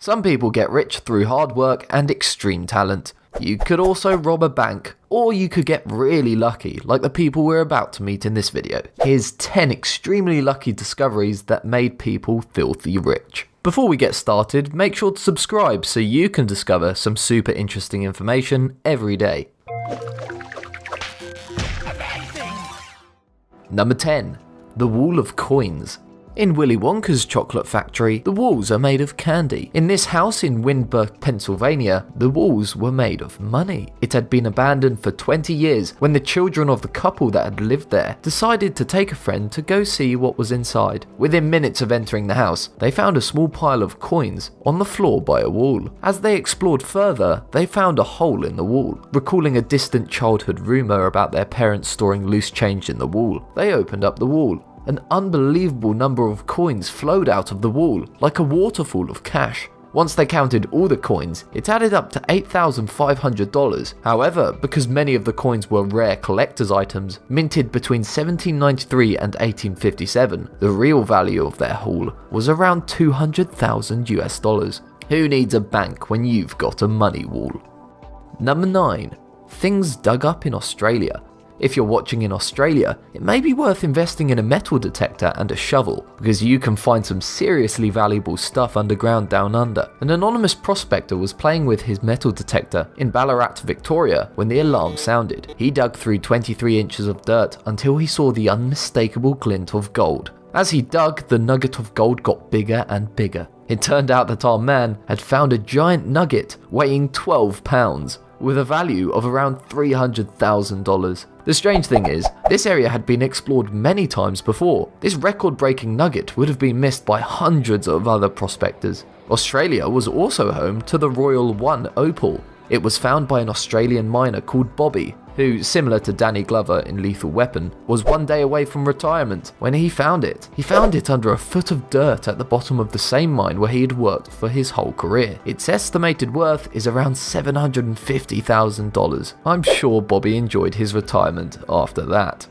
Some people get rich through hard work and extreme talent. You could also rob a bank, or you could get really lucky, like the people we're about to meet in this video. Here's 10 extremely lucky discoveries that made people filthy rich. Before we get started, make sure to subscribe so you can discover some super interesting information every day. Number 10. The Wall of Coins. In Willy Wonka's chocolate factory, the walls are made of candy. In this house in Windber, Pennsylvania, the walls were made of money. It had been abandoned for 20 years when the children of the couple that had lived there decided to take a friend to go see what was inside. Within minutes of entering the house, they found a small pile of coins on the floor by a wall. As they explored further, they found a hole in the wall. Recalling a distant childhood rumor about their parents storing loose change in the wall, they opened up the wall. An unbelievable number of coins flowed out of the wall, like a waterfall of cash. Once they counted all the coins, it added up to $8,500. However, because many of the coins were rare collector's items, minted between 1793 and 1857, the real value of their haul was around 200,000 US dollars. Who needs a bank when you've got a money wall? Number 9. Things dug up in Australia. If you're watching in Australia, it may be worth investing in a metal detector and a shovel, because you can find some seriously valuable stuff underground down under. An anonymous prospector was playing with his metal detector in Ballarat, Victoria, when the alarm sounded. He dug through 23 inches of dirt until he saw the unmistakable glint of gold. As he dug, the nugget of gold got bigger and bigger. It turned out that our man had found a giant nugget weighing 12 pounds. With a value of around $300,000. The strange thing is, this area had been explored many times before. This record-breaking nugget would have been missed by hundreds of other prospectors. Australia was also home to the Royal One opal. It was found by an Australian miner called Bobby, who, similar to Danny Glover in Lethal Weapon, was one day away from retirement when he found it. He found it under a foot of dirt at the bottom of the same mine where he had worked for his whole career. Its estimated worth is around $750,000. I'm sure Bobby enjoyed his retirement after that.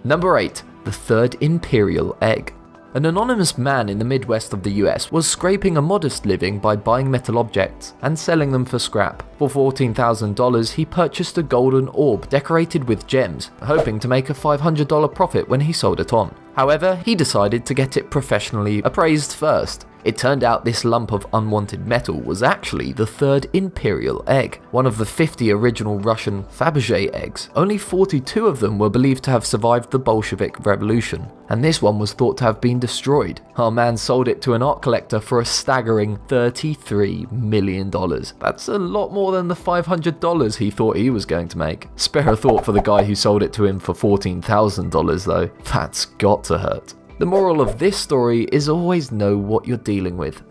Number 8. The Third Imperial Egg. An anonymous man in the Midwest of the US was scraping a modest living by buying metal objects and selling them for scrap. For $14,000, he purchased a golden orb decorated with gems, hoping to make a $500 profit when he sold it on. However, he decided to get it professionally appraised first. It turned out this lump of unwanted metal was actually the Third Imperial Egg, one of the 50 original Russian Fabergé eggs. Only 42 of them were believed to have survived the Bolshevik Revolution, and this one was thought to have been destroyed. Our man sold it to an art collector for a staggering $33 million. That's a lot more than the $500 he thought he was going to make. Spare a thought for the guy who sold it to him for $14,000 though. That's got to hurt. The moral of this story is always know what you're dealing with.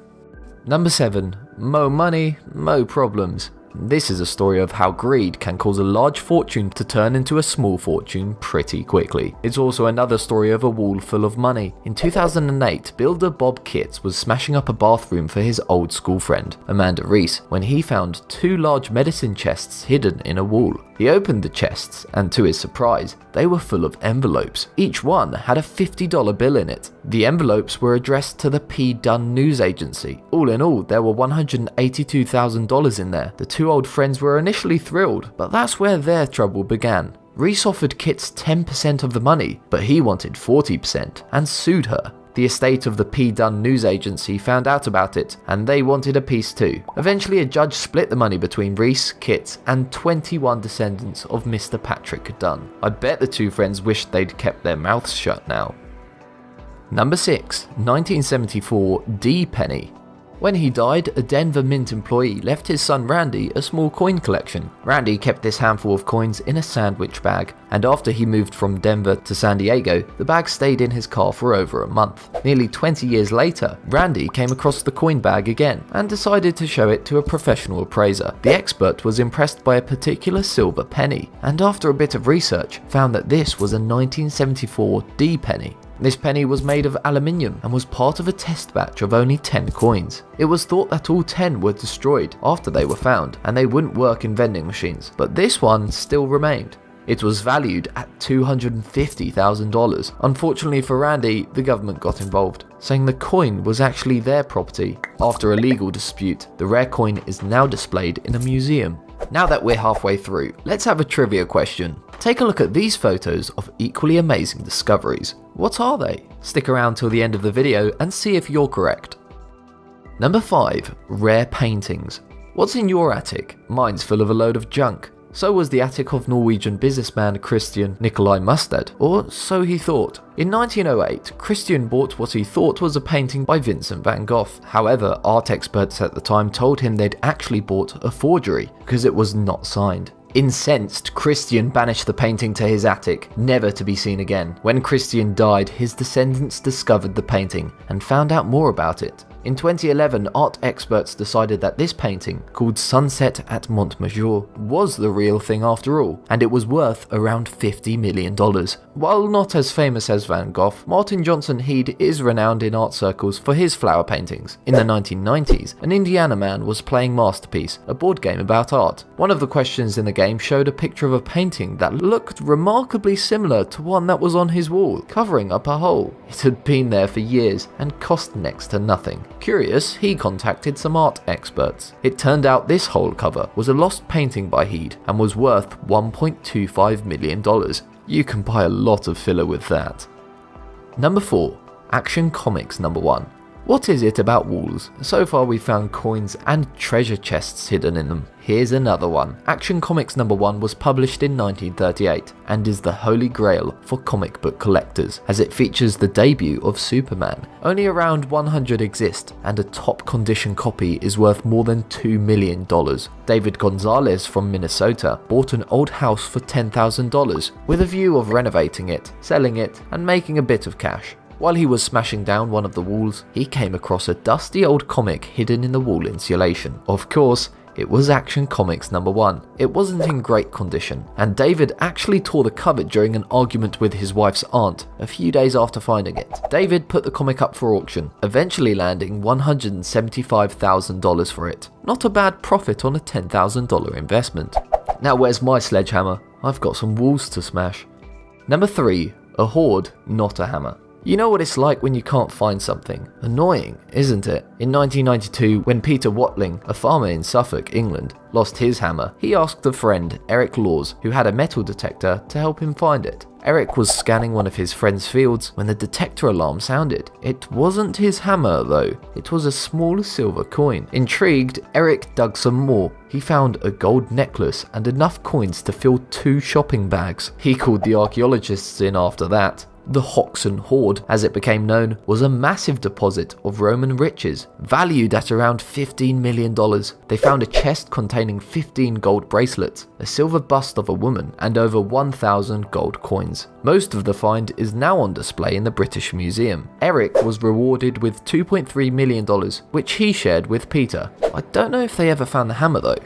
Number 7. Mo money, mo problems. This is a story of how greed can cause a large fortune to turn into a small fortune pretty quickly. It's also another story of a wall full of money. In 2008, builder Bob Kitts was smashing up a bathroom for his old school friend, Amanda Reese, when he found 2 large medicine chests hidden in a wall. He opened the chests, and to his surprise, they were full of envelopes. Each one had a $50 bill in it. The envelopes were addressed to the P. Dunn News Agency. All in all, there were $182,000 in there. The 2 old friends were initially thrilled, but that's where their trouble began. Reese offered Kitts 10% of the money, but he wanted 40% and sued her. The estate of the P. Dunn News Agency found out about it, and they wanted a piece too. Eventually, a judge split the money between Reese, Kitts, and 21 descendants of Mr. Patrick Dunn. I bet the 2 friends wished they'd kept their mouths shut now. Number 6. 1974 D. Penny. When he died, a Denver Mint employee left his son Randy a small coin collection. Randy kept this handful of coins in a sandwich bag, and after he moved from Denver to San Diego, the bag stayed in his car for over a month. Nearly 20 years later, Randy came across the coin bag again and decided to show it to a professional appraiser. The expert was impressed by a particular silver penny, and after a bit of research, found that this was a 1974 D penny. This penny was made of aluminium and was part of a test batch of only 10 coins. It was thought that all 10 were destroyed after they were found, and they wouldn't work in vending machines, but this one still remained. It was valued at $250,000. Unfortunately for Randy, the government got involved, saying the coin was actually their property. After a legal dispute, the rare coin is now displayed in a museum. Now that we're halfway through, let's have a trivia question. Take a look at these photos of equally amazing discoveries. What are they? Stick around till the end of the video and see if you're correct. Number 5. Rare paintings. What's in your attic? Mine's full of a load of junk. So was the attic of Norwegian businessman Christian Nikolai Mustad, or so he thought. In 1908, Christian bought what he thought was a painting by Vincent van Gogh. However, art experts at the time told him they'd actually bought a forgery because it was not signed. Incensed, Christian banished the painting to his attic, never to be seen again. When Christian died, his descendants discovered the painting and found out more about it. In 2011, art experts decided that this painting, called Sunset at Montmajour, was the real thing after all, and it was worth around $50 million. While not as famous as Van Gogh, Martin Johnson Heade is renowned in art circles for his flower paintings. In the 1990s, an Indiana man was playing Masterpiece, a board game about art. One of the questions in the game showed a picture of a painting that looked remarkably similar to one that was on his wall, covering up a hole. It had been there for years and cost next to nothing. Curious, he contacted some art experts. It turned out this hole cover was a lost painting by Heade and was worth $1.25 million. You can buy a lot of filler with that. Number 4. Action Comics number 1. What is it about walls? So far we've found coins and treasure chests hidden in them. Here's another one. Action Comics number 1 was published in 1938 and is the holy grail for comic book collectors, as it features the debut of Superman. Only around 100 exist, and a top condition copy is worth more than $2 million. David Gonzalez from Minnesota bought an old house for $10,000 with a view of renovating it, selling it, and making a bit of cash. While he was smashing down one of the walls, he came across a dusty old comic hidden in the wall insulation. Of course, it was Action Comics number 1. It wasn't in great condition, and David actually tore the cover during an argument with his wife's aunt a few days after finding it. David put the comic up for auction, eventually landing $175,000 for it. Not a bad profit on a $10,000 investment. Now where's my sledgehammer? I've got some walls to smash. Number 3. A hoard, not a hammer. You know what it's like when you can't find something. Annoying, isn't it? In 1992, when Peter Watling, a farmer in Suffolk, England, lost his hammer, he asked a friend, Eric Laws, who had a metal detector, to help him find it. Eric was scanning one of his friend's fields when the detector alarm sounded. It wasn't his hammer though, it was a small silver coin. Intrigued, Eric dug some more. He found a gold necklace and enough coins to fill 2 shopping bags. He called the archaeologists in after that. The Hoxton Hoard, as it became known, was a massive deposit of Roman riches, valued at around $15 million. They found a chest containing 15 gold bracelets, a silver bust of a woman, and over 1,000 gold coins. Most of the find is now on display in the British Museum. Eric was rewarded with $2.3 million, which he shared with Peter. I don't know if they ever found the hammer though.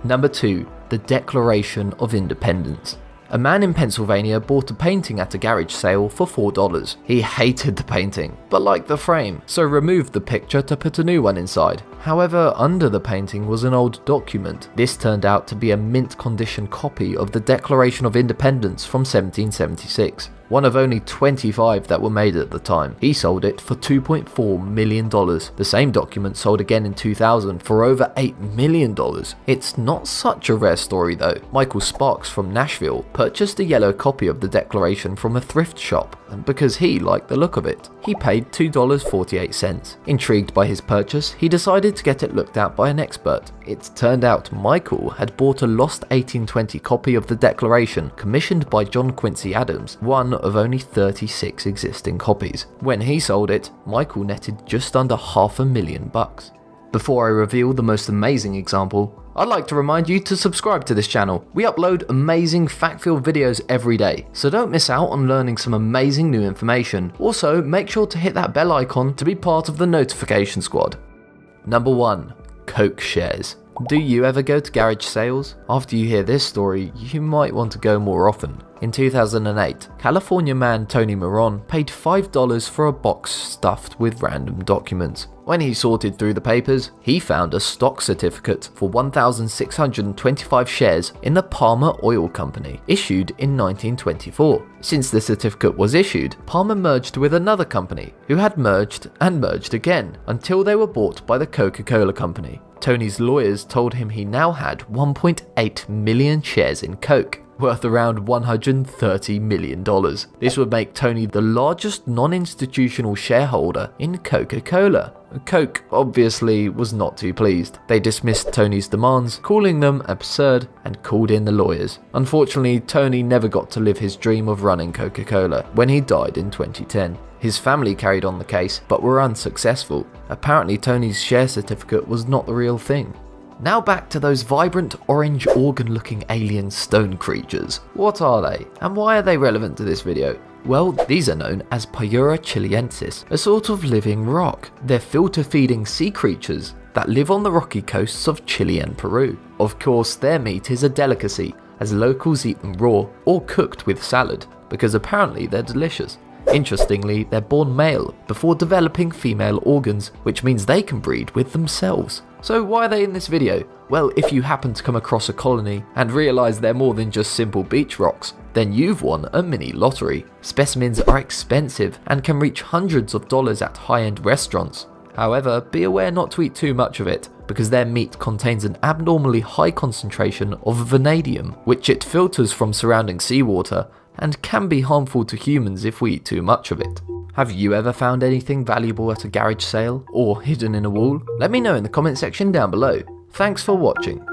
Number 2. The Declaration of Independence. A man in Pennsylvania bought a painting at a garage sale for $4. He hated the painting, but liked the frame, so removed the picture to put a new one inside. However, under the painting was an old document. This turned out to be a mint condition copy of the Declaration of Independence from 1776. One of only 25 that were made at the time. He sold it for $2.4 million. The same document sold again in 2000 for over $8 million. It's not such a rare story though. Michael Sparks from Nashville purchased a yellow copy of the Declaration from a thrift shop, and because he liked the look of it, he paid $2.48. Intrigued by his purchase, he decided to get it looked at by an expert. It turned out Michael had bought a lost 1820 copy of the Declaration commissioned by John Quincy Adams, one of only 36 existing copies. When he sold it, Michael netted just under $500,000. Before I reveal the most amazing example, I'd like to remind you to subscribe to this channel. We upload amazing fact-filled videos every day, so don't miss out on learning some amazing new information. Also, make sure to hit that bell icon to be part of the notification squad. Number 1. Coke shares. Do you ever go to garage sales? After you hear this story, you might want to go more often. In 2008, California man Tony Moron paid $5 for a box stuffed with random documents. When he sorted through the papers, he found a stock certificate for 1,625 shares in the Palmer Oil Company, issued in 1924. Since the certificate was issued, Palmer merged with another company, who had merged and merged again, until they were bought by the Coca-Cola Company. Tony's lawyers told him he now had 1.8 million shares in Coke, worth around $130 million. This would make Tony the largest non-institutional shareholder in Coca-Cola. Coke obviously was not too pleased. They dismissed Tony's demands, calling them absurd, and called in the lawyers. Unfortunately, Tony never got to live his dream of running Coca-Cola when he died in 2010. His family carried on the case, but were unsuccessful. Apparently, Tony's share certificate was not the real thing. Now back to those vibrant orange organ-looking alien stone creatures. What are they, and why are they relevant to this video? Well, these are known as Payura chiliensis, a sort of living rock. They're filter-feeding sea creatures that live on the rocky coasts of Chile and Peru. Of course, their meat is a delicacy, as locals eat them raw or cooked with salad, because apparently they're delicious. Interestingly, they're born male before developing female organs, which means they can breed with themselves. So why are they in this video? Well, if you happen to come across a colony and realise they're more than just simple beach rocks, then you've won a mini lottery. Specimens are expensive and can reach hundreds of dollars at high-end restaurants. However, be aware not to eat too much of it, because their meat contains an abnormally high concentration of vanadium, which it filters from surrounding seawater and can be harmful to humans if we eat too much of it. Have you ever found anything valuable at a garage sale or hidden in a wall? Let me know in the comment section down below. Thanks for watching.